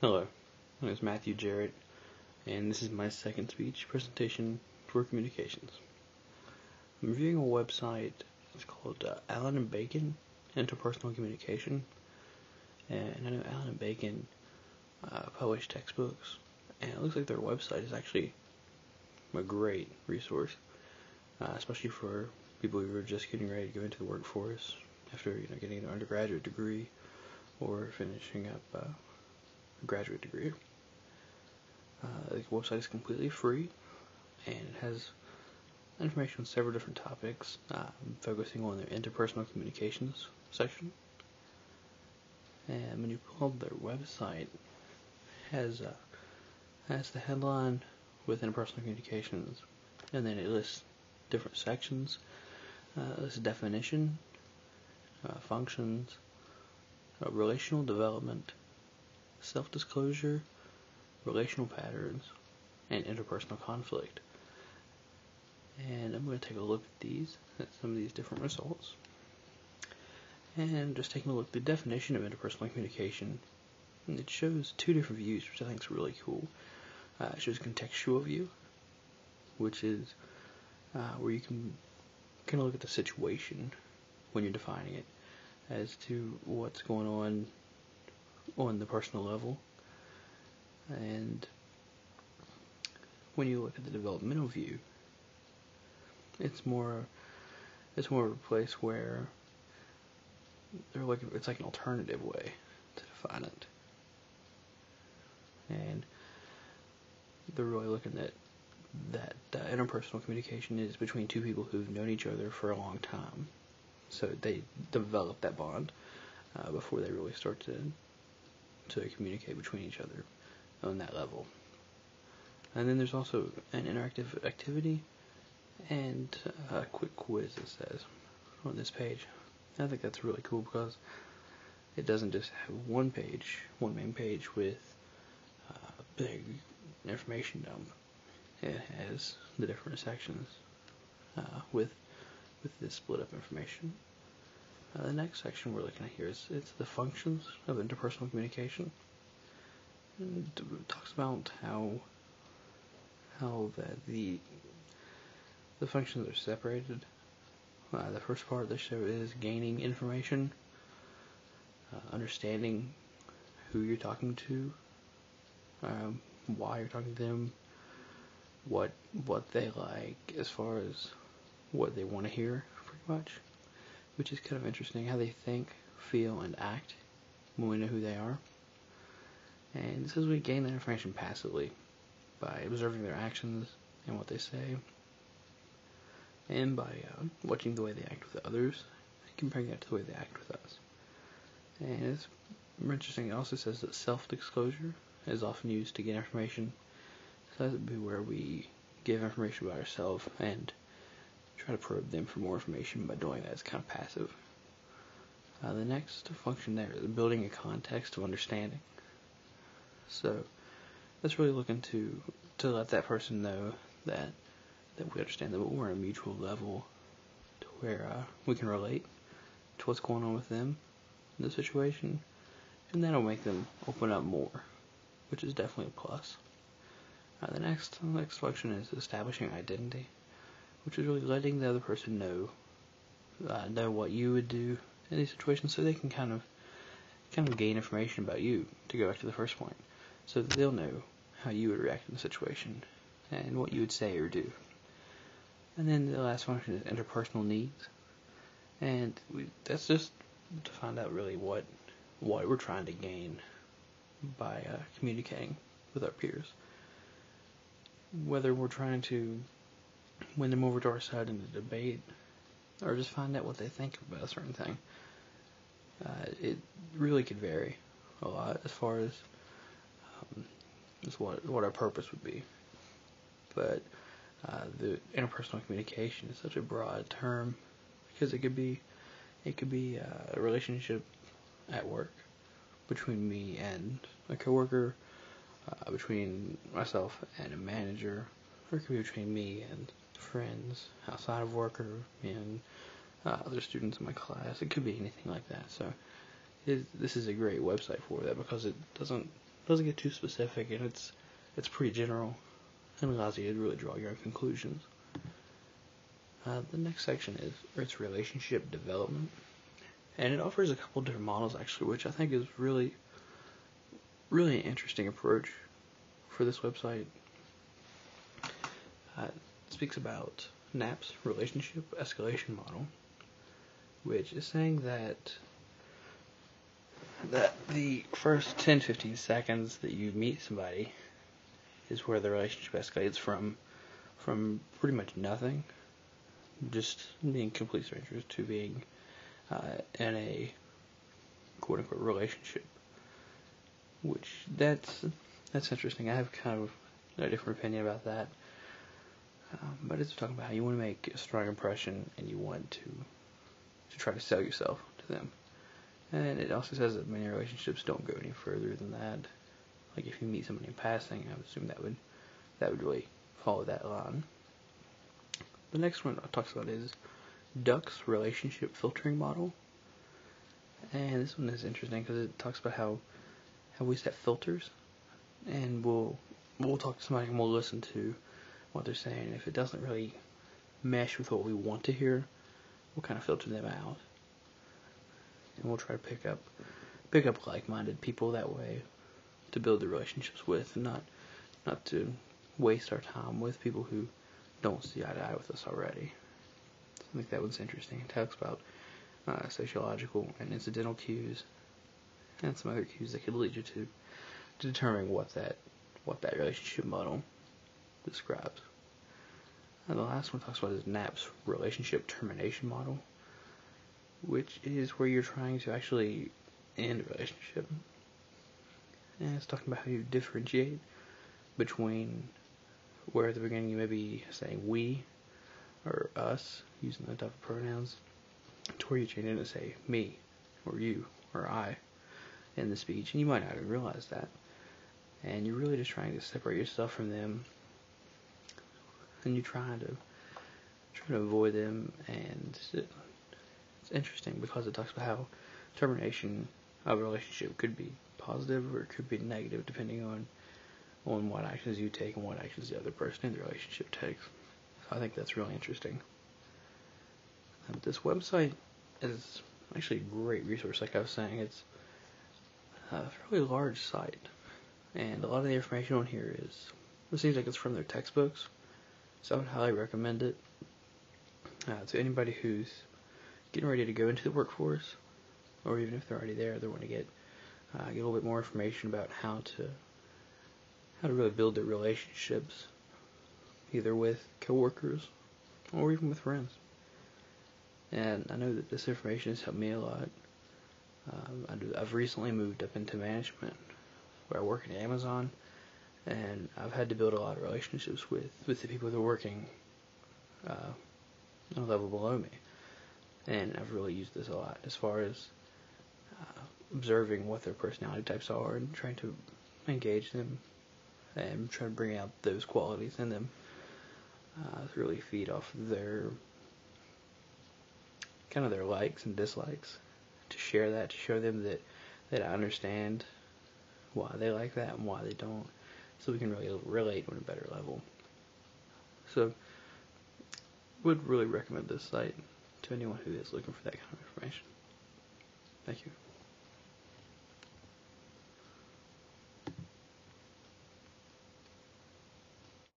Hello, my name is Matthew Jarrett, and this is my second speech presentation for communications. I'm reviewing a website. It's called Allen and Bacon Interpersonal Communication, and I know Allen and Bacon publish textbooks, and it looks like their website is actually a great resource, especially for people who are just getting ready to go into the workforce after getting an undergraduate degree or finishing up a graduate degree. The website is completely free, and it has information on several different topics, focusing on their interpersonal communications section. And when you pull up their website, it has the headline with interpersonal communications, and then it lists different sections. It lists definition, functions, relational development, self-disclosure, relational patterns, and interpersonal conflict. And I'm going to take a look at some of these different results. And just taking a look at the definition of interpersonal communication, and it shows two different views, which I think is really cool. It shows a contextual view, which is where you can kind of look at the situation when you're defining it as to what's going on the personal level. And when you look at the developmental view, it's more of a place where it's like an alternative way to define it. And they're really looking at that interpersonal communication is between two people who've known each other for a long time. So they develop that bond before they really start to communicate between each other on that level. And then there's also an interactive activity and a quick quiz, it says on this page. I think that's really cool because it doesn't just have one main page with big information dump. It has the different sections with this split up information. The next section we're looking at here is the functions of interpersonal communication. And it talks about how the functions are separated. The first part of the show is gaining information, understanding who you're talking to, why you're talking to them, what they like as far as what they want to hear, pretty much, which is kind of interesting, how they think, feel, and act when we know who they are. And it says we gain that information passively by observing their actions and what they say, and by watching the way they act with others and comparing that to the way they act with us. And it's interesting. It also says that self-disclosure is often used to get information. So that would be where we give information about ourselves and try to probe them for more information. By doing that, it's kind of passive. The next function there is building a context of understanding. So that's really looking to let that person know that we understand that we're on a mutual level to where we can relate to what's going on with them in the situation, and that'll make them open up more, which is definitely a plus. The next function is establishing identity, which is really letting the other person know what you would do in these situations, so they can kind of gain information about you, to go back to the first point, so that they'll know how you would react in the situation and what you would say or do. And then the last function is interpersonal needs, and that's just to find out really what we're trying to gain by communicating with our peers. Whether we're trying to win them over to our side in a debate, or just find out what they think about a certain thing. It really could vary a lot as far as what our purpose would be. But the interpersonal communication is such a broad term because it could be a relationship at work between me and a coworker, between myself and a manager, or it could be between me and friends outside of work, or and other students in my class. It could be anything like that. So this is a great website for that, because it doesn't doesn't get too specific, and it's pretty general and allows you to really draw your own conclusions. The next section is its relationship development, and it offers a couple different models actually, which I think is really an interesting approach for this website. It speaks about Knapp's relationship escalation model, which is saying that the first 10-15 seconds that you meet somebody is where the relationship escalates from pretty much nothing, just being complete strangers, to being in a quote-unquote relationship. Which that's interesting. I have kind of a different opinion about that. But it's talking about how you want to make a strong impression and you want to try to sell yourself to them. And it also says that many relationships don't go any further than that. Like if you meet somebody in passing, I would assume that would really follow that line. The next one it talks about is Duck's relationship filtering model. And this one is interesting because it talks about how we set filters, and we'll talk to somebody and we'll listen to what they're saying. If it doesn't really mesh with what we want to hear, we'll kind of filter them out, and we'll try to pick up like-minded people that way to build the relationships with, and not to waste our time with people who don't see eye to eye with us already. So I think that one's interesting. It talks about sociological and incidental cues, and some other cues that could lead you to determining what that relationship model describes. And the last one talks about is Knapp's relationship termination model, which is where you're trying to actually end a relationship. And it's talking about how you differentiate between where at the beginning you may be saying we or us, using the type of pronouns, to where you change it to say me or you or I in the speech, and you might not even realize that. And you're really just trying to separate yourself from them, and you're trying to avoid them. And it's interesting because it talks about how termination of a relationship could be positive or it could be negative depending on what actions you take and what actions the other person in the relationship takes. So I think that's really interesting. This website is actually a great resource. Like I was saying, it's a fairly large site, and a lot of the information on here it seems like it's from their textbooks, so I would highly recommend it to anybody who's getting ready to go into the workforce, or even if they're already there, they want to get a little bit more information about how to really build their relationships, either with coworkers or even with friends. And I know that this information has helped me a lot. I've recently moved up into management where I work at Amazon, and I've had to build a lot of relationships with the people that are working on a level below me. And I've really used this a lot as far as observing what their personality types are and trying to engage them and try to bring out those qualities in them to really feed off their likes and dislikes, to share that, to show them that I understand why they like that and why they don't, so we can really relate on a better level. So would really recommend this site to anyone who is looking for that kind of information. Thank you.